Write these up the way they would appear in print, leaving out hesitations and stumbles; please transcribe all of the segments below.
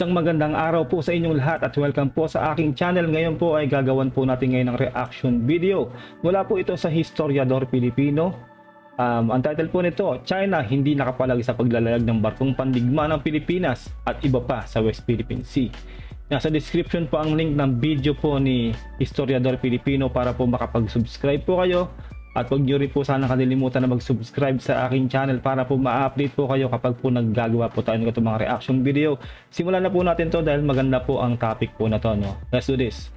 Isang magandang araw po sa inyong lahat at welcome po sa aking channel. Ngayon po ay gagawan po natin ngayon ng reaction video. Mula po ito sa Historiador Pilipino. Ang title po nito, China hindi nakapalag sa paglalayag ng barkong pandigma ng Pilipinas at iba pa sa West Philippine Sea. Nasa description po ang link ng video po ni Historiador Pilipino para po makapag-subscribe po kayo. At huwag nyo rin po sana kalilimutan na mag-subscribe sa aking channel para po ma-update po kayo kapag po naggagawa po tayo ng itong mga reaction video. Simulan na po natin to dahil maganda po ang topic po na to, no? Let's do this.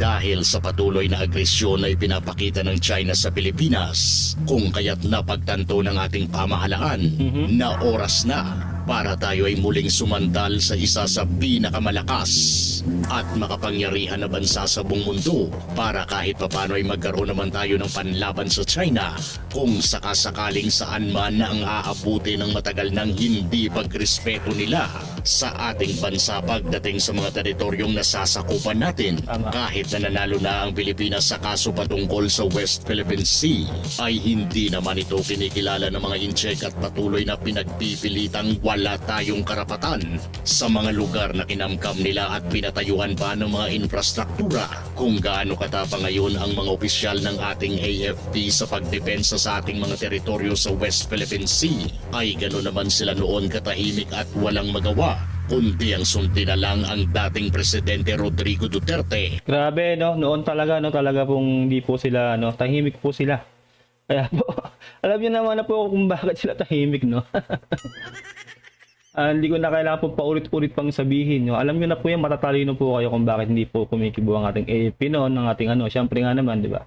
Dahil sa patuloy na agresyon na ipinapakita ng China sa Pilipinas, kung kaya't napagtanto ng ating pamahalaan na oras na para tayo ay muling sumandal sa isa sa pinakamalakas at makapangyarihan na bansa sa buong mundo para kahit papano ay magkaroon naman tayo ng panlaban sa China kung sakasakaling saan man na ang aabuti ng matagal ng hindi pagrespeto nila sa ating bansa pagdating sa mga teritoryong nasasakupan natin. Kahit na nanalo na ang Pilipinas sa kaso patungkol sa West Philippine Sea, ay hindi naman ito kinikilala ng mga incheck at patuloy na pinagpipilitang wala tayong karapatan sa mga lugar na kinamkam nila at pinatayuan pa ng mga infrastruktura. Kung gaano katapang ngayon ang mga opisyal ng ating AFP sa pagdepensa sa ating mga teritoryo sa West Philippine Sea, ay gano'n naman sila noon katahimik at walang magawa kundi ang sunti na lang ang dating Presidente Rodrigo Duterte. Grabe, no? Noon talaga, no? Talaga pong hindi po sila, no? Tahimik po sila. Kaya po, alam niyo naman na po kung bakit sila tahimik, no? Hindi ko na kailangan po paulit-ulit pang sabihin, no? Alam niyo na po yan, matatalino po kayo kung bakit hindi po kumikibo ang ating AFP noon, ng ating ano, syempre nga naman, di ba?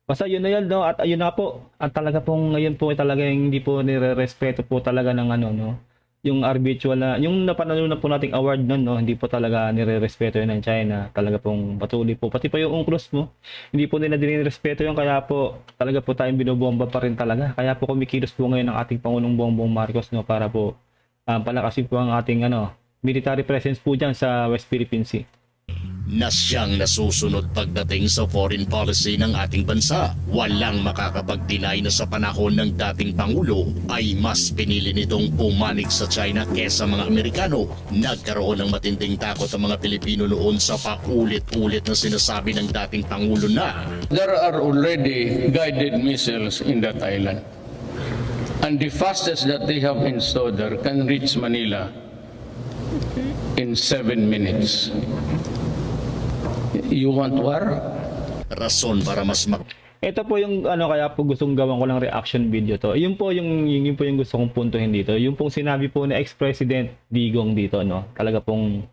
Basta yun na yun, no? At ayun na po, at talaga pong ngayon po talaga hindi po nire-respeto po talaga ng ano, no? Yung arbitral na, yung napanalo na po nating award nun, no? Hindi po talaga nire-respeto yun ng China. Talaga pong patuloy po. Pati pa yung UNCLOS mo, hindi po nila dinire-respeto yun. Kaya po, talaga po tayong binobomba pa rin talaga. Kaya po kumikilos po ngayon ang ating Pangulong Bongbong Marcos, no? Para po palakasin po ang ating ano, military presence po dyan sa West Philippine Sea. Na siyang nasusunod pagdating sa foreign policy ng ating bansa. Walang makakapag-deny na sa panahon ng dating Pangulo ay mas pinili nitong pumanig sa China kesa mga Amerikano. Nagkaroon ng matinding takot ang mga Pilipino noon sa paulit-ulit na sinasabi ng dating Pangulo na There are already guided missiles in that island. And the fastest that they have installed there can reach Manila in 7 minutes. You want war? rason para mas Ito po yung ano kaya po gustong gawan ko ng reaction video to. Yun po yung gusto kong puntuhin dito. Yung pong sinabi po ni ex-president Digong dito, no. Talaga pong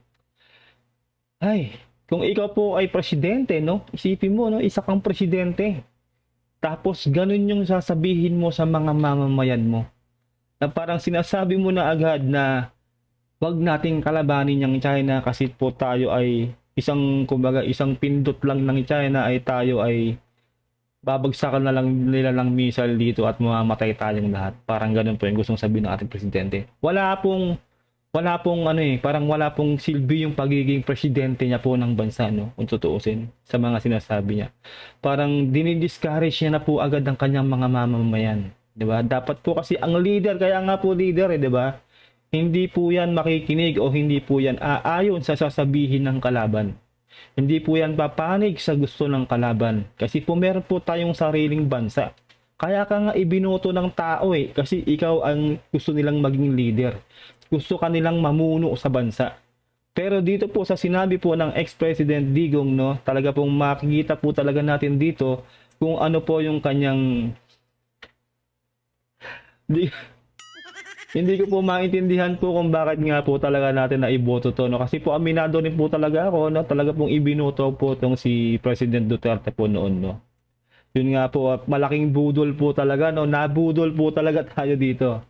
kung ikaw po ay presidente, no. Isipin mo, no, isa kang presidente. Tapos ganun yung sasabihin mo sa mga mamamayan mo. Na parang sinasabi mo na agad na wag nating kalabanin yung China kasi po tayo ay isang pindot lang ng China ay tayo ay babagsakan na lang nila ng missile dito at mamamatay tayong lahat. Parang ganun po yung gustong sabihin ng ating presidente. Wala pong parang wala pong silbi yung pagiging presidente niya po ng bansa, no, kung tutuusin sa mga sinasabi niya. Parang dinidiscourage niya na po agad ang kanyang mga mamamayan, 'di ba? Dapat po kasi ang leader, kaya nga po leader, 'di ba? Hindi po yan makikinig o hindi po yan aayon sa sasabihin ng kalaban. Hindi po yan papanig sa gusto ng kalaban. Kasi po meron po tayong sariling bansa. Kaya ka nga ibinoto ng tao kasi ikaw ang gusto nilang maging leader. Gusto ka nilang mamuno sa bansa. Pero dito po sa sinabi po ng ex-president Digong, no, talaga pong makikita po talaga natin dito kung ano po yung kanyang Hindi ko po maintindihan po kung bakit nga po talaga natin na iboto to, no? Kasi po aminado rin po talaga ako, no? Talaga pong ibinoto po tong si President Duterte po noon, no? Yun nga po, malaking budol po talaga, no? Nabudol po talaga tayo dito.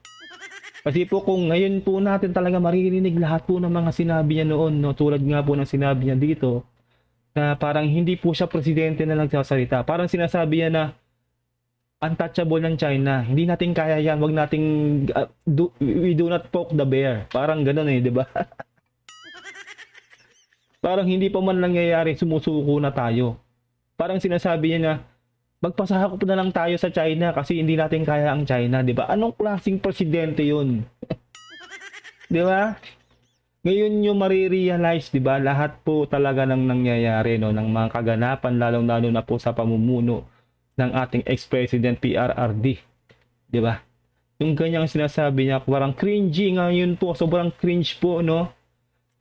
Kasi po kung ngayon po natin talaga maririnig lahat po ng mga sinabi niya noon, no? Tulad nga po ng sinabi niya dito, na parang hindi po siya presidente na nagsasalita. Parang sinasabi niya na untouchable ng China. Hindi natin kaya yan. Wag nating we do not poke the bear. Parang ganoon di ba? Parang hindi pa man nangyayari, sumusuko na tayo. Parang sinasabi niya na magpasakop na lang tayo sa China kasi hindi natin kaya ang China, di ba? Anong klaseng presidente 'yun? Di ba? Ngayon nyo marirealize, di ba, lahat po talaga ng nangyayari, no, ng mga kaganapan, lalong-lalo na po sa pamumuno ng ating ex-president PRRD. Di ba? Yung ganyang sinasabi niya, parang cringy ngayon po, sobrang cringe po, no?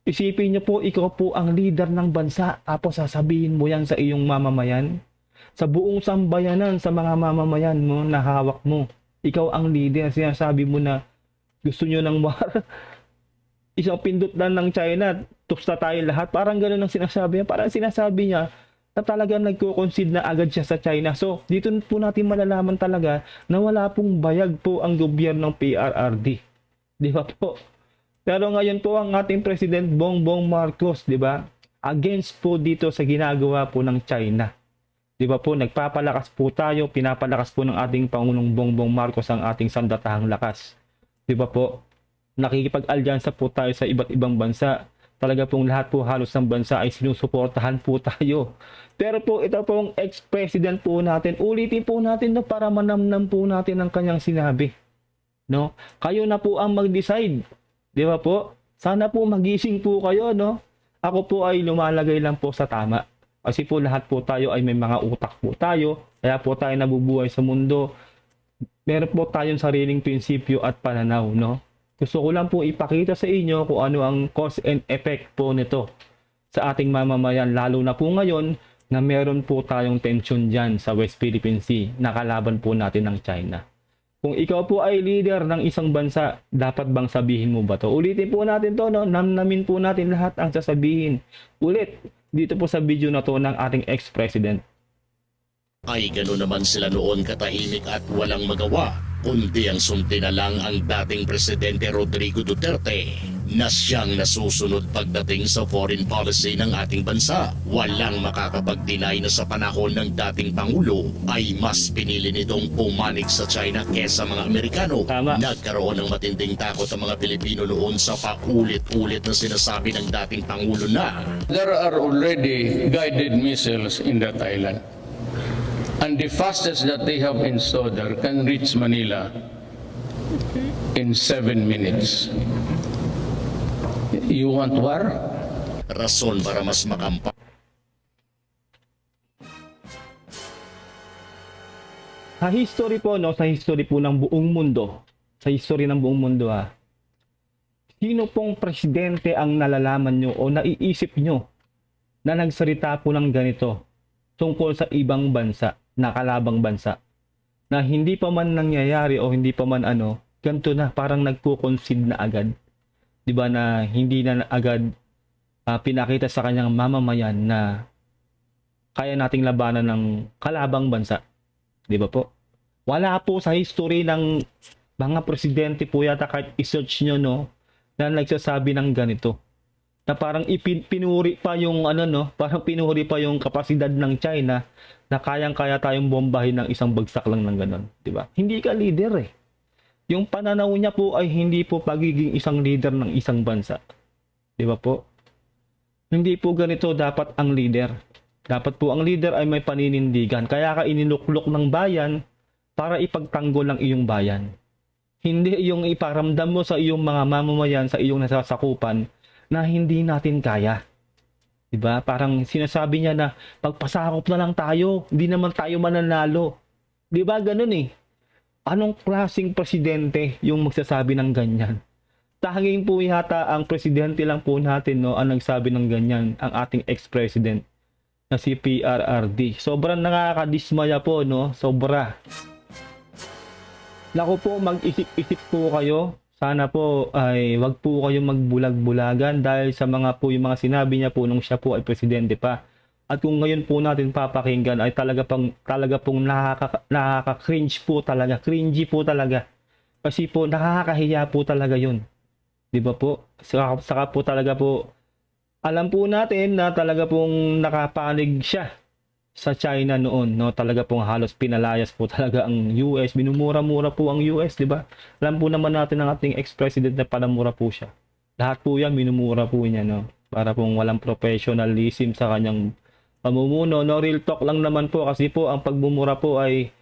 Isipin niyo po, ikaw po ang leader ng bansa, tapos sasabihin mo yan sa iyong mamamayan, sa buong sambayanan, sa mga mamamayan mo na hawak mo. Ikaw ang leader, sinasabi mo na gusto nyo ng war. Isang pindot lang ng China, tups na tayo lahat. Parang gano'n ang sinasabi niya. Parang sinasabi niya na talagang nagko-concede na agad siya sa China. So, dito po natin malalaman talaga na wala pong bayag po ang gobyerno ng PRRD. Di ba po? Pero ngayon po ang ating President Bongbong Marcos, di ba? Against po dito sa ginagawa po ng China. Di ba po? Nagpapalakas po tayo, pinapalakas po ng ating Pangulong Bongbong Marcos ang ating sandatahang lakas. Di ba po? Nakikipag-alyansa po tayo sa iba't ibang bansa. Talaga pong lahat po halos ng bansa ay sinusuportahan po tayo. Pero po ito pong ex-president po natin, ulitin po natin no, para manamnam po natin ang kanyang sinabi. No? Kayo na po ang mag-decide. Di ba po? Sana po magising po kayo, no? Ako po ay lumalagay lang po sa tama. Kasi po lahat po tayo ay may mga utak po tayo. Kaya po tayo nabubuhay sa mundo. Meron po tayong sariling prinsipyo at pananaw, no? Gusto ko lang po ipakita sa inyo kung ano ang cause and effect po nito sa ating mamamayan. Lalo na po ngayon na meron po tayong tension dyan sa West Philippine Sea na kalaban po natin ng China. Kung ikaw po ay leader ng isang bansa, dapat bang sabihin mo ba to? Ulitin po natin to, no? Namnamin po natin lahat ang sasabihin. Ulit, dito po sa video na to ng ating ex-president. Ay gano'n naman sila noon katahimik at walang magawa, kundi ang sumti na lang ang dating Presidente Rodrigo Duterte na siyang nasusunod pagdating sa foreign policy ng ating bansa. Walang makakapag-deny na sa panahon ng dating Pangulo ay mas pinili nitong pumanik sa China kesa mga Amerikano. Tama. Nagkaroon ng matinding takot ang mga Pilipino noon sa paulit-ulit na sinasabi ng dating Pangulo na There are already guided missiles in that island. And the fastest that they have installed there can reach Manila in 7 minutes. You want war? rason para mas makampa. Sa history po, no, sa history po ng buong mundo, sa history ng buong mundo sino pong presidente ang nalalaman nyo o naiisip nyo na nagsalita po ng ganito tungkol sa ibang bansa, nakalabang bansa, na hindi pa man nangyayari o hindi pa man ganito na, parang nagko-concede na agad. Diba, na hindi na agad pinakita sa kanyang mamamayan na kaya nating labanan ng kalabang bansa. Di ba po? Wala po sa history ng mga presidente po yata, kahit i-search nyo, no, na nagsasabi ng ganito. Na parang pinuri pa yung parang pinuri pa yung kapasidad ng China na kayang-kaya tayong bombahin ng isang bagsak lang ng ganon. Di ba? Hindi ka leader eh. Yung pananaw niya po ay hindi po pagiging isang leader ng isang bansa. Di ba po? Hindi po ganito dapat ang leader. Dapat po ang leader ay may paninindigan. Kaya ka iniluklok ng bayan para ipagtanggol ang iyong bayan. Hindi yung iparamdam mo sa iyong mga mamamayan, sa iyong nasasakupan na hindi natin kaya. Diba? Parang sinasabi niya na pagpasakop na lang tayo, hindi naman tayo mananalo. Diba? Ganun eh. Anong klaseng presidente yung magsasabi ng ganyan? Tanging po yata ang presidente lang po natin, no, ang nagsabi ng ganyan, ang ating ex-president na si PRRD. Sobrang nakakadismaya po, no? Sobra. Naku po, mag-isip-isip po kayo. Sana po ay wag po kayong magbulag-bulagan dahil sa mga po yung mga sinabi niya po nung siya po ay presidente pa. At kung ngayon po natin papakinggan ay talaga pong nakaka-cringe po talaga. Cringy po talaga. Kasi po nakakahiya po talaga yun. Di ba po? Saka po talaga po alam po natin na talaga pong nakapanig siya sa China noon, no? Talaga pong halos pinalayas po talaga ang US. Minumura-mura po ang US, di ba? Alam po naman natin ang ating ex-president na palamura po siya. Lahat po yan, minumura po niya, no? Para pong walang professionalism sa kanyang pamumuno, no? Real talk lang naman po kasi po ang pagmumura po ay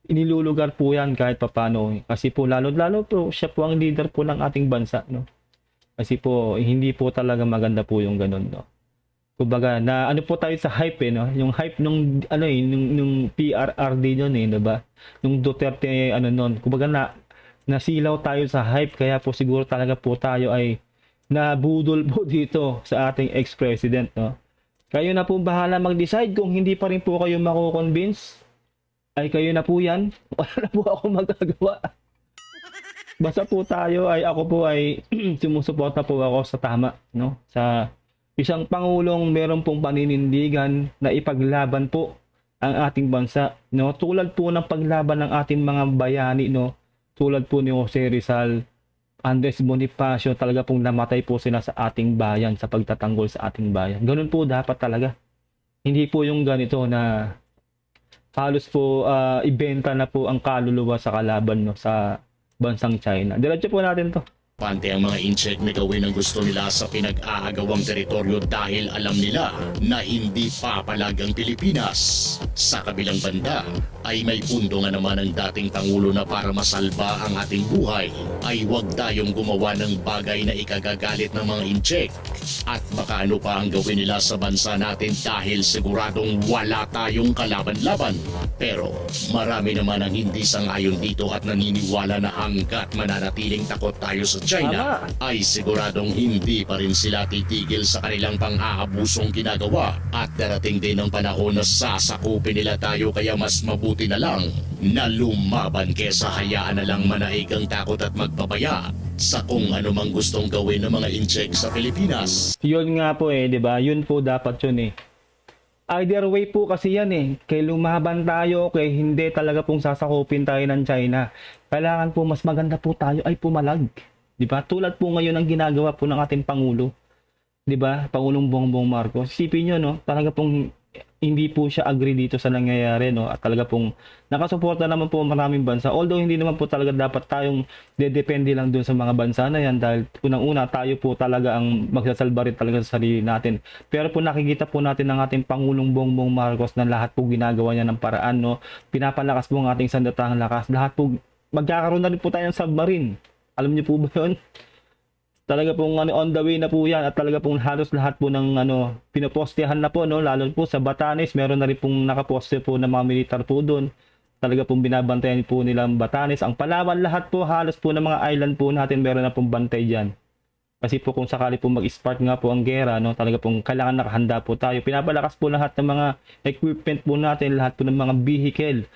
inilulugar po yan kahit papano. Kasi po lalo-lalo po siya po ang leader po ng ating bansa, no? Kasi po, hindi po talaga maganda po yung ganun, no? Kumbaga, na ano po tayo sa hype, no? Yung hype nung, ano nung PRRD nun, diba? Nung Duterte, nun. Kumbaga, nasilaw tayo sa hype, kaya po siguro talaga po tayo ay nabudol po dito sa ating ex-president, no? Kayo na po bahala mag-decide kung hindi pa rin po kayo mako-convince, ay kayo na po yan. Wala na po ako magagawa. Basta po tayo ay ako po ay sumusuporta po ako sa tama, no? Sa isang pangulong meron pong paninindigan na ipaglaban po ang ating bansa, no? Tulad po ng paglaban ng ating mga bayani, no? Tulad po ni Jose Rizal, Andres Bonifacio, talaga pong namatay po sila sa ating bayan, sa pagtatanggol sa ating bayan. Ganun po dapat talaga. Hindi po yung ganito na halos po ibenta na po ang kaluluwa sa kalaban, no, sa bansang China. Diretso po natin to. Pante ang mga incheck na gawin ang gusto nila sa pinag-aagawang teritoryo dahil alam nila na hindi papalag ang Pilipinas. Sa kabilang banda ay may punto nga naman ang dating Pangulo na para masalba ang ating buhay ay huwag tayong gumawa ng bagay na ikagagalit ng mga incheck. At baka ano pa ang gawin nila sa bansa natin dahil siguradong wala tayong kalaban-laban. Pero marami naman ang hindi sang-ayon dito at naniniwala na hanggat mananatiling takot tayo sa China ay siguradong hindi pa rin sila titigil sa kanilang pang-aabusong ginagawa at darating din ang panahon na sasakupin nila tayo kaya mas mabuti na lang na lumaban kesa hayaan na lang manaig ang takot at magpapaya sa kung ano mang gustong gawin ng mga incheck sa Pilipinas. Yun nga po 'di ba? Yun po dapat yun Either way po kasi yan kay lumaban tayo, kay hindi talaga pong sasakupin tayo ng China. Kailangan po mas maganda po tayo ay pumalag. 'Di ba? Tulad po ngayon ang ginagawa po ng ating Pangulo. 'Di ba? Pangulong Bongbong Marcos. Isipin niyo talaga pong hindi po siya agree dito sa nangyayari, no? At talaga pong nakasuporta naman po maraming bansa. Although hindi naman po talaga dapat tayong dedepende lang dun sa mga bansa na yan dahil unang-una tayo po talaga ang magsasalba rin talaga sa sarili natin. Pero po nakikita po natin ng ating Pangulong Bongbong Marcos na lahat po ginagawa niya ng paraan, no? Pinapalakas po ang ating sandatahang lakas. Lahat po magkakaroon na rin po tayo ng submarine. Alam niyo po ba yun? Talaga pong on the way na po yan at talaga pong halos lahat po ng pinopostehan na po, no? Lalo po sa Batanes, meron na rin pong nakaposte po ng mga militar po doon. Talaga pong binabantayan po nila ang Batanes. Ang Palawan, lahat po, halos po ng mga island po natin, meron na pong bantay dyan. Kasi po kung sakali po mag-spark nga po ang gera, no? Talaga pong kailangan nakahanda po tayo. Pinapalakas po lahat ng mga equipment po natin, lahat po ng mga vehicle,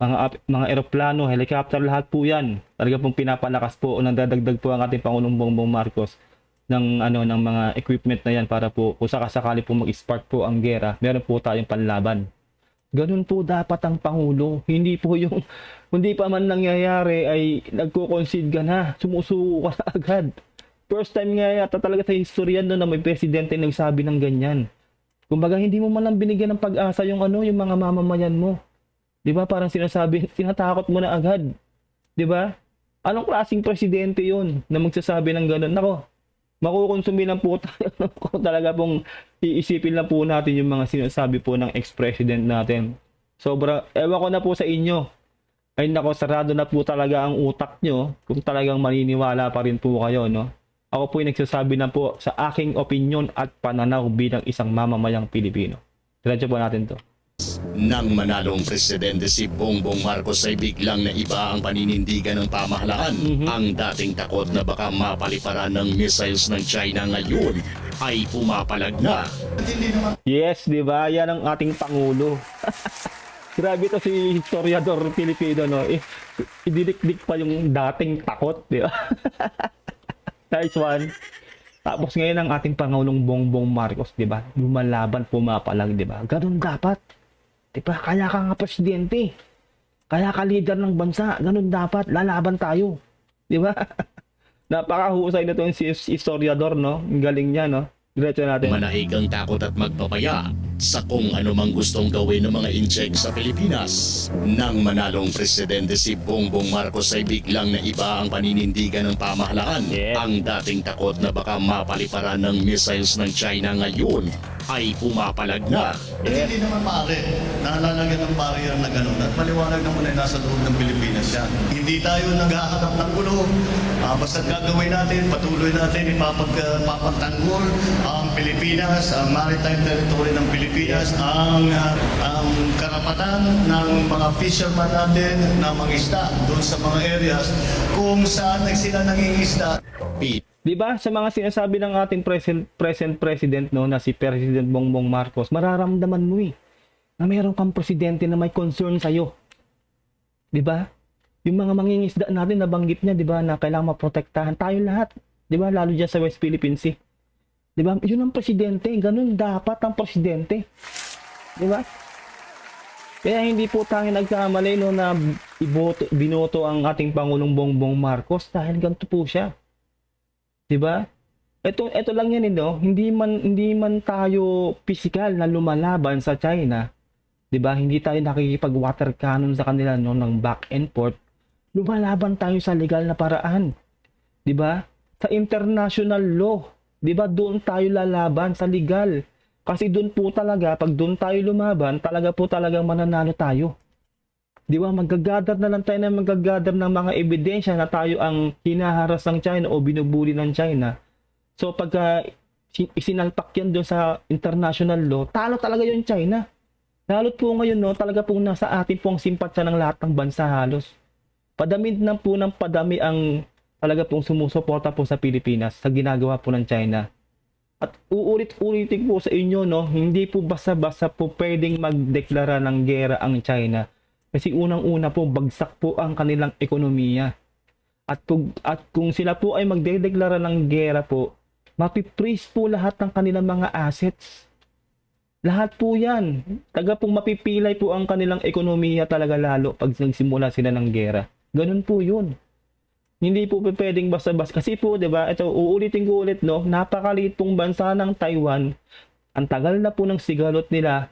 mga eroplano, helicopter, lahat po yan. Talaga pong pinapalakas po o nandadagdag po ang ating Pangulong Bongbong Marcos ng mga equipment na yan para po kung sakasakali po mag-spark po ang gera, meron po tayong panlaban. Ganun po dapat ang Pangulo. Hindi po yung hindi pa man nangyayari ay nagko-concede ka na, sumusuko ka na agad. First time nga yata talaga sa historya na may presidente nagsabi ng ganyan. Kumbaga hindi mo man lang binigyan ng pag-asa yung yung mga mamamayan mo. 'Di ba? Parang tinatakot mo na agad. 'Di ba? Anong klaseng presidente 'yon na magsasabi ng gano'n? Nako, makukonsumi lang po tayo. Talaga pong iisipin lang po natin yung mga sinasabi po ng ex-president natin. Sobra, ewan ko na po sa inyo. Ay nako, sarado na po talaga ang utak nyo kung talagang maniniwala pa rin po kayo, no? Ako po yung nagsasabi na po sa aking opinion at pananaw bilang isang mamamayang Pilipino. Diretso po natin to. Nang manalong presidente si Bongbong Marcos ay biglang naiba ang paninindigan ng pamahalaan. Ang dating takot na baka mapaliparan ng missiles ng China ngayon ay pumapalag na. Yes, di ba? Yan ang ating Pangulo. Grabe to si historiador Pilipino, no? Ididikdik pa yung dating takot, di ba? Nice one. Tapos ngayon ang ating Pangulong Bongbong Marcos, di ba? Lumalaban, pumapalag, di ba? Ganun dapat. Diba? Kaya ka nga presidente. Kaya ka leader ng bansa. Ganun dapat. Lalaban tayo. Diba? Napakahusay na itong si historiador, no? Ang galing niya, no? Diretso natin. Manaig ang takot at magpapaya sa kung ano mang gustong gawin ng mga incheck sa Pilipinas. Nang manalong presidente si Bongbong Marcos ay biglang naiba ang paninindigan ng pamahalaan. Yes. Ang dating takot na baka mapaliparan ng missiles ng China ngayon ay pumapalag na. Hindi naman maaari na lalagyan ng barrier na gano'n at maliwanag naman ay nasa loob ng Pilipinas yan. Hindi tayo naghahanap ng gulo. Basta gagawin natin, patuloy natin ipapatanggol ang Pilipinas, ang maritime territory ng Pilipinas, ang karapatan ng mga fisherman natin na mangisda doon sa mga areas kung saan sila nangingisda. Di ba sa mga sinasabi ng ating present president no na si President Bongbong Marcos, mararamdaman mo na mayroon kang presidente na may concern sa iyo. Di ba? Yung mga mangingisda natin nabanggit niya, di ba, na kailangan maprotektahan tayo lahat. Di ba? Lalo diyan sa West Philippine Sea. Di ba? Yun ang presidente, ganun dapat ang presidente. Di ba? Kaya hindi po tayo nagkamali no na binoto ang ating Pangulong Bongbong Marcos dahil ganito po siya. 'Di ba? Ito lang yan no, hindi man tayo physical na lumalaban sa China. 'Di ba? Hindi tayo nakikipag-water cannon sa kanila no ng back and forth. Lumalaban tayo sa legal na paraan. 'Di ba? Sa international law, 'di ba? Doon tayo lalaban sa legal. Kasi doon po talaga, pag doon tayo lumaban, talaga po talagang mananalo tayo. Di ba, magagather na lang tayo ng mga ebidensya na tayo ang hinaharas ng China o binubuli ng China. So pagka isinalpak yan doon sa international law, talo talaga yung China. Lalo po ngayon, no, talaga pong nasa atin po ang simpatya ng lahat ng bansa halos. Padami na po ng padami ang talaga pong sumusuporta po sa Pilipinas sa ginagawa po ng China. At uulit-ulitin po sa inyo, no, hindi po basta-basta po pwedeng magdeklara ng gera ang China. Kasi unang-una po, bagsak po ang kanilang ekonomiya. At kung sila po ay magdedeklara ng gera po, mapiprease po lahat ng kanilang mga assets. Lahat po yan. Taga pong mapipilay po ang kanilang ekonomiya talaga lalo pag nagsimula sila ng gera. Ganun po yun. Hindi po pwedeng basta-basta. Kasi po, di ba, ito, uulitin ko ulit, no, napakaliit pong bansa ng Taiwan. Ang tagal na po ng sigalot nila.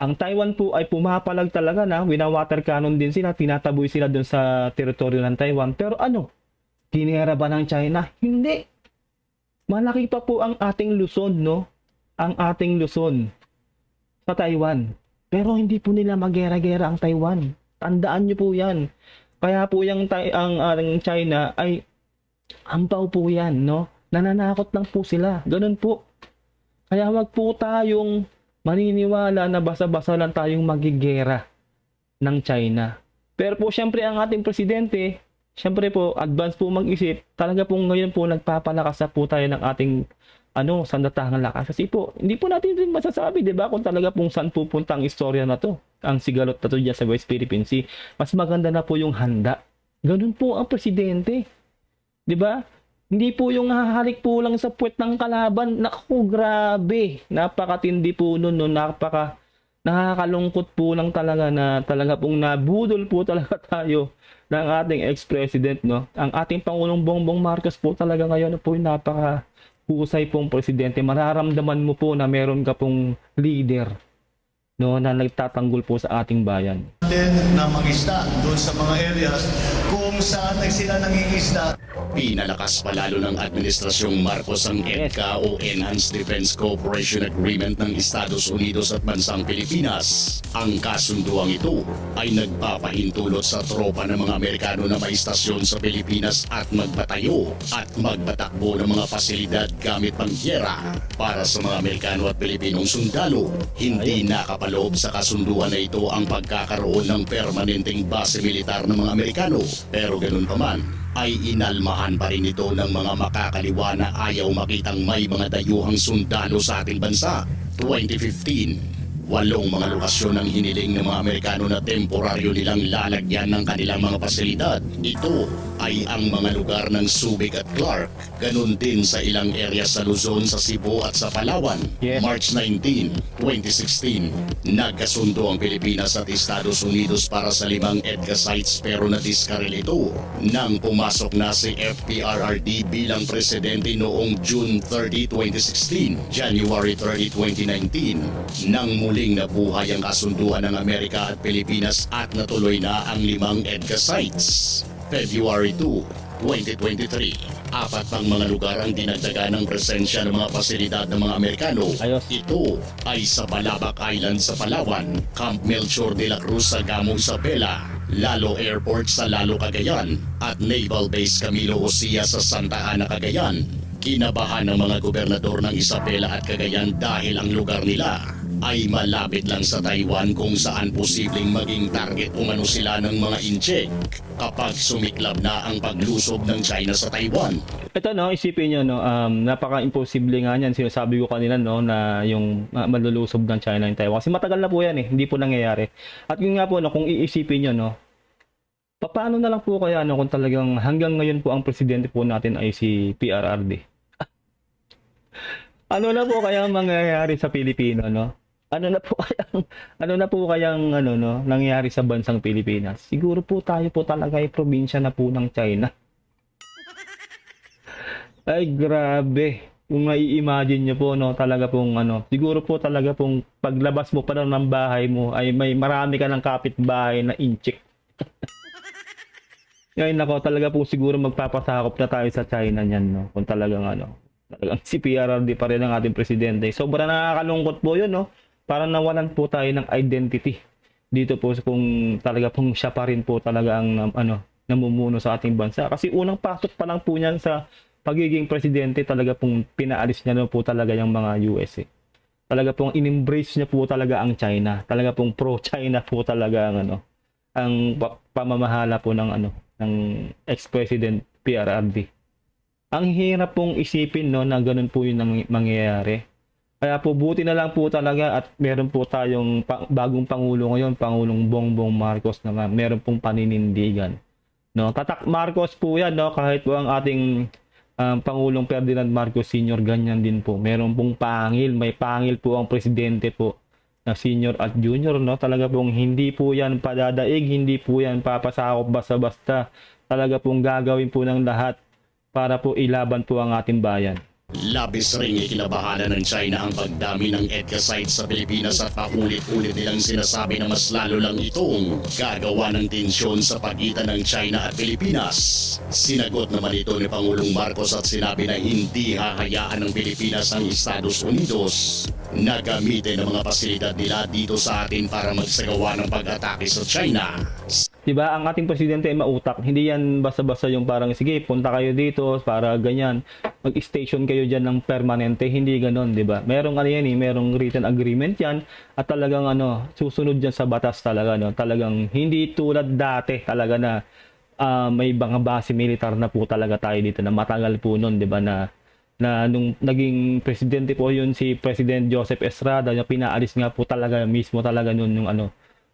Ang Taiwan po ay pumapalag talaga na wina-water cannon din sila, tinataboy sila dun sa teritoryo ng Taiwan. Pero ano? Ginera ba ng China? Hindi. Malaki pa po ang ating Luzon, no? Ang ating Luzon sa Taiwan. Pero hindi po nila magera-gera ang Taiwan. Tandaan nyo po yan. Kaya po ang China ay ampaw po yan, no? Nananakot lang po sila. Ganun po. Kaya wag po tayong maniniwala na basa-basa lang tayong magigera ng China. Pero po syempre ang ating presidente, syempre po advance po mag-isip, talaga po ngayon po nagpapalakas na po tayo ng ating sandatahang lakas. Kasi po, hindi po natin din masasabi, di ba, kung talaga pong saan pupunta ang istorya na to, ang sigalot na to dyan sa West Philippine Sea. Mas maganda na po yung handa. Ganun po ang presidente. Di ba? Hindi po yung hahalik po lang sa puwet ng kalaban. Naku, grabe. Napakatindi po nun, no? Nakakalungkot po lang talaga na talaga pong nabudol po talaga tayo ng ating ex-president, no? Ang ating Pangulong Bongbong Marcos po talaga ngayon po yung napaka-husay pong presidente. Mararamdaman mo po na meron ka pong leader, no, na nagtatanggol po sa ating bayan. Na mangisda doon sa mga areas kung saan sila nangingisda. Pinalakas pa lalo ng Administrasyong Marcos ang EDCA o Enhanced Defense Cooperation Agreement ng Estados Unidos at Bansang Pilipinas. Ang kasunduang ito ay nagpapahintulot sa tropa ng mga Amerikano na may istasyon sa Pilipinas at magpatayo at magpatakbo ng mga pasilidad gamit pangyera para sa mga Amerikano at Pilipinong sundalo. Hindi nakapaloob sa kasunduan na ito ang pagkakaroon ng permanenteng base militar ng mga Amerikano. Pero ganun pa man, ay inalmahan pa rin ito ng mga makakaliwa na ayaw makitang may mga dayuhang sundalo sa ating bansa. 2015, 8 mga lokasyon ang hiniling ng mga Amerikano na temporaryo nilang lalagyan ng kanilang mga pasilidad. Ito ay ang mga lugar ng Subic at Clark. Ganun din sa ilang area sa Luzon, sa Cebu at sa Palawan. Yes. March 19, 2016, nagkasundo ang Pilipinas at Estados Unidos para sa 5 EDCA sites pero nadiskaril ito nang pumasok na si FPRRD bilang presidente noong June 30, 2016, January 30, 2019, nang muling nabuhay ang kasunduan ng Amerika at Pilipinas at natuloy na ang 5 EDCA sites. February 2, 2023. Apat pang mga lugar ang dinagdagan ng presensya ng mga pasilidad ng mga Amerikano. Ayos. Ito ay sa Balabac Island sa Palawan, Camp Melchor de la Cruz sa Gamo, Isabela, Lalo Airport sa Lalo, Cagayan, at Naval Base Camilo Osia sa Santa Ana, Cagayan. Kinabahan ng mga gobernador ng Isabela at Cagayan dahil ang lugar nila ay malapit lang sa Taiwan kung saan posibleng maging target umano sila ng mga incheck kapag sumiklab na ang paglusob ng China sa Taiwan. Ito no, isipin nyo no, napaka-imposible nga niyan. Sinasabi ko kanina no, na yung malulusob ng China yung Taiwan. Kasi matagal na po yan eh, hindi po nangyayari. At yun nga po no, kung iisipin nyo no, paano na lang po kaya no, kung talagang hanggang ngayon po ang presidente po natin ay si PRRD. Ano na po kaya ang mangyayari sa Pilipino no? Ano na po kayang ano no, nangyayari sa bansang Pilipinas? Siguro po tayo po talaga ay probinsya na po ng China. Ay grabe. Kung mai-imagine nyo po no, talaga pong ano, siguro po talaga pong paglabas mo pa lang ng bahay mo ay may marami ka ng kapitbahay na incheck. Ngayon nako, talaga po siguro magpapasakop na tayo sa China niyan no. Kung talagang ano, talagang si PRRD pa rin ang ating presidente. Sobrang nakakalungkot po 'yun no. Parang nawalan po tayo ng identity dito po kung talaga pong siya pa rin po talaga ang ano, namumuno sa ating bansa. Kasi unang pasok pa lang po niyan sa pagiging presidente, talaga pong pinaalis niya na po talaga yung mga US eh. Talaga pong in-embrace niya po talaga ang China. Talaga pong pro-China po talaga ang ano, ang pamamahala po ng ano, ng ex-president PRRD. Ang hirap pong isipin no na ganun po yung mangyayari. Kaya po buti na lang po talaga at meron po tayong bagong pangulo ngayon, Pangulong Bongbong Marcos na meron pong paninindigan. No, Tatak Marcos po 'yan no, kahit po ang ating Pangulong Ferdinand Marcos Sr. ganyan din po. Meron pong pangil, may pangil po ang presidente po na senior at junior no. Talaga pong hindi po 'yan padadaig, hindi po 'yan papasakop basta-basta. Talaga pong gagawin po ng lahat para po ilaban po ang ating bayan. Labis ring ikinabahala ng China ang pagdami ng EDCA sites sa Pilipinas at paulit-ulit nilang sinasabi na mas lalo lang itong gagawa ng tensyon sa pagitan ng China at Pilipinas. Sinagot naman ito ni Pangulong Marcos at sinabi na hindi hahayaan ng Pilipinas ang Estados Unidos na gamitin ang mga pasilidad nila dito sa atin para magsagawa ng pag-atake sa China. Diba, ang ating presidente ay mautak. Hindi yan basta-basta yung parang, sige, punta kayo dito para ganyan. Mag-station kayo dyan ng permanente. Hindi ganon, diba? Merong ano yan eh, merong written agreement yan. At talagang ano, susunod dyan sa batas talaga. No? Talagang hindi tulad dati talaga na may mga base militar na po talaga tayo dito na matagal po nun, diba? Na nung naging presidente po yun si President Joseph Estrada, na pinaalis nga po talaga mismo talaga nun yung ano,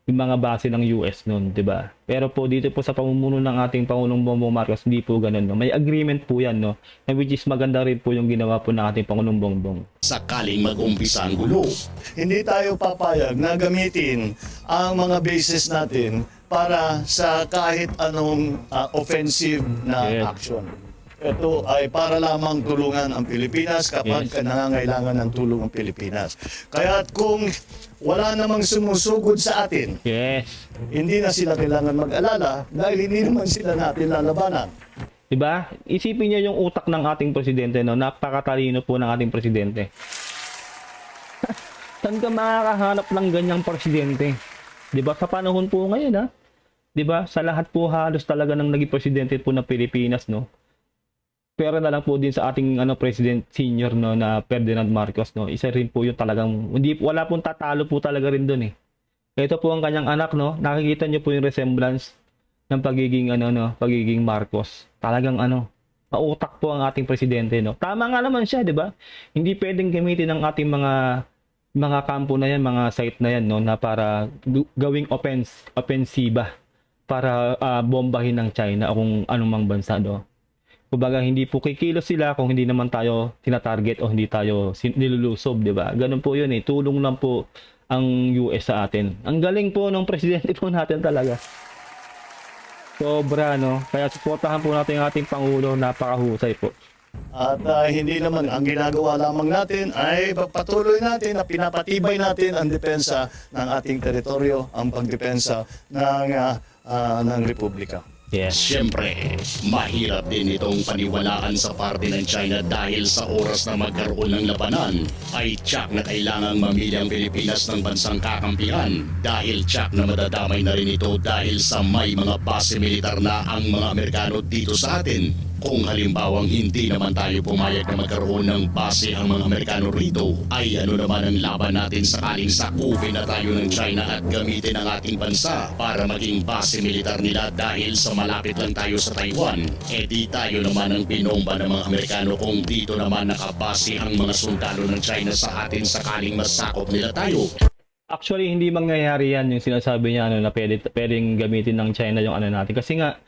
yung mga base ng US noon, 'di ba? Pero po dito po sa pamumuno ng ating Pangulong Bongbong Marcos, hindi po ganoon, no. May agreement po 'yan, no. And which is maganda rin po yung ginawa po ng ating Pangulong Bongbong. Sakaling mag-umpisa ang gulo, Hindi tayo papayag na gamitin ang mga bases natin para sa kahit anong offensive na Yes. action. Ito ay para lamang tulungan ang Pilipinas kapag Yes. nangangailangan ng tulong ang Pilipinas. Kaya kung wala namang sumusugod sa atin, Yes. hindi na sila kailangan mag-alala dahil hindi naman sila natin lalabanan. 'Di ba? Isipin niyo yung utak ng ating presidente, no. Napakatalino po ng ating presidente. Saan ka makakahanap ng ganyang presidente? 'Di ba? Sa panahon po ngayon, ha? 'Di ba? Sa lahat po halos talaga ng naging presidente po ng Pilipinas, no. Pero na lang po din sa ating ano president senior no na Ferdinand Marcos no. Isa rin po yung talagang hindi wala pong tatalo po talaga rin doon eh. Ito po ang kanyang anak no. Nakikita niyo po yung resemblance ng pagiging ano no, pagiging Marcos. Talagang ano, mautak po ang ating presidente no. Tama nga naman siya, 'di ba? Hindi pwedeng gamitin ng ating mga kampo na yan, mga site na yan no na para gawing offensiba para bombahin ng China o kung anumang bansa no. Kumbaga hindi po kikilos sila kung hindi naman tayo tina-target o hindi tayo nilulusob, 'di ba? Ganun po 'yun eh. Tulong lang po ang US sa atin. Ang galing po ng presidente po natin talaga. Sobra no. Kaya suportahan po natin ang ating pangulo, napakahusay po. At hindi naman ang ginagawa lamang natin ay patuloy natin na pinapatibay natin ang depensa ng ating teritoryo, ang pagdepensa ng Republika. Yes. Siyempre, mahirap din itong paniwalaan sa parte ng China dahil sa oras na magkaroon ng labanan ay tiyak na kailangang mamili ang Pilipinas ng bansang kakampihan dahil tiyak na madadamay na rin ito dahil sa may mga base militar na ang mga Amerikano dito sa atin. Kung halimbawang hindi naman tayo pumayag na magkaroon ng base ang mga Amerikano rito, ay ano naman ang laban natin sakaling sakupin na tayo ng China at gamitin ang ating bansa para maging base militar nila dahil sa malapit lang tayo sa Taiwan. E di tayo naman ang binomba ng mga Amerikano kung dito naman nakabase ang mga sundalo ng China sa atin sakaling masakop nila tayo. Actually, hindi mangyayari yan yung sinasabi niya na pwedeng gamitin ng China yung ano natin. Kasi nga,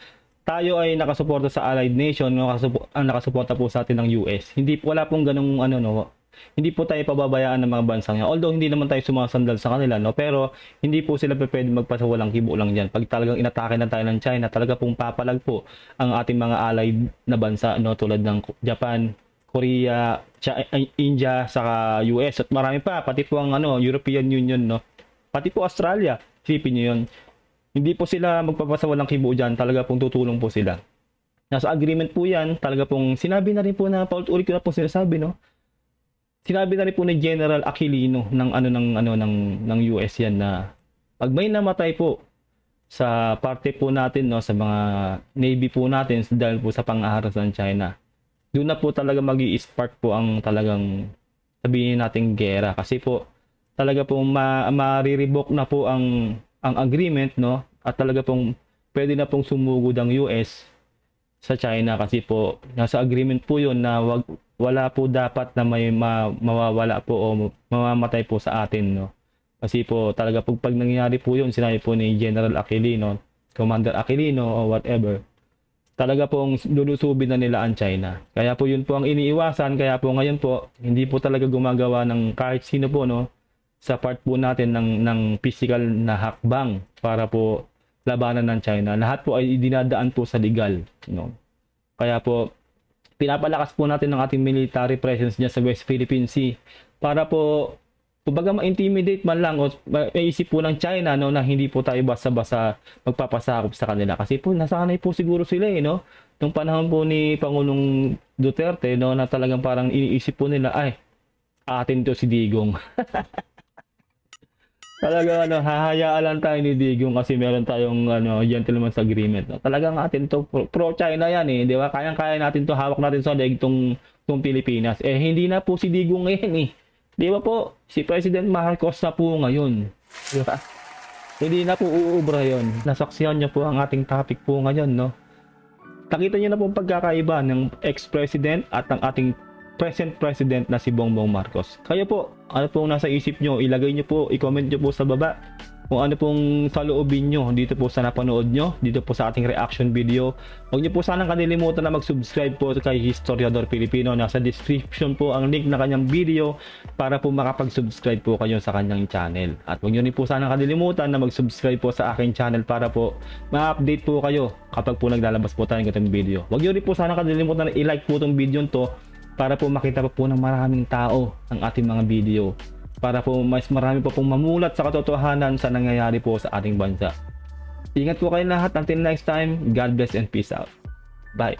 tayo ay nakasuporta sa allied nation, ang nakasuporta po sa atin ng US. Wala pong ganung hindi po tayo pababayaan ng mga bansang yan. Although hindi naman tayo sumasandal sa kanila, no, pero hindi po sila pwede magpasawalang kibo lang diyan. Pag talagang inatake na tayo ng China, talaga pong papalag po ang ating mga allied na bansa, no, tulad ng Japan, Korea, India, saka US at marami pa, pati po ang European Union, no. Pati po Australia, isipin niyo 'yon. Hindi po sila magpapasawalang kibo dyan, talaga pong tutulong po sila. Nasa agreement po yan, talaga pong sinabi na rin po na, paulit-ulit ko na po sinasabi, no? Sinabi na rin po ni General Aquilino ng US yan na pag may namatay po sa parte po natin, no, sa mga Navy po natin dahil po sa pang-aharas ng China, doon na po talaga magi-spark po ang talagang sabihin nating gera. Kasi po, talaga pong ma-revoke na po ang agreement, no, at talaga pong pwede na pong sumugod ang US sa China kasi po nasa agreement po yun na wala po dapat na may mawawala po o mamamatay po sa atin, no. Kasi po talaga pag nangyari po yun, sinabi po ni General Aquilino, Commander Aquilino o whatever, talaga pong lulusubin na nila ang China. Kaya po yun po ang iniiwasan, kaya po ngayon po hindi po talaga gumagawa ng kahit sino po, no, sa part po natin ng physical na hakbang para po labanan ng China. Lahat po ay dinadaan po sa legal, no. Kaya po pinapalakas po natin ang ating military presence niya sa West Philippine Sea para po kumbaga ma-intimidate man lang o maisip po ng China, no, na hindi po tayo basta-basta magpapasakop sa kanila. Kasi po nasanay po siguro sila, no. Nung panahon po ni Pangulong Duterte, no, na talagang parang iniisip po nila, ay atin to si Digong. Talaga hahayaan lang tayo ni Digong kasi meron tayong gentleman's agreement. No? Talagang atin to pro-China yan, eh, di ba? Kayang-kaya natin to, hawak natin sa leg tong Pilipinas. Eh hindi na po si Digong ngayon, eh. Di ba po? Si President Marcos na po ngayon. Di ba? Hindi na po uubra yon. Nasaksihan niyo po ang ating topic po ngayon, no? Nakita niyo na po ang pagkakaiba ng ex-president at ang ating present president na si Bongbong Marcos. Kayo po, ano pong nasa isip nyo, ilagay nyo po, i-comment nyo po sa baba kung ano pong saloobin nyo dito po sa napanood nyo, dito po sa ating reaction video. Huwag nyo po sanang kanilimutan na mag-subscribe po kay Historiador Pilipino. Nasa description po ang link na kanyang video para po makapag-subscribe po kayo sa kanyang channel. At huwag nyo rin po sanang kanilimutan na mag-subscribe po sa aking channel para po ma-update po kayo kapag po naglalabas po tayo ng itong video. Huwag nyo rin po sanang kanilimutan na i-like po itong video to para po makita pa po ng maraming tao ang ating mga video. Para po mas marami pa pong mamulat sa katotohanan sa nangyayari po sa ating bansa. Ingat po kayo lahat. Until next time, God bless and peace out. Bye.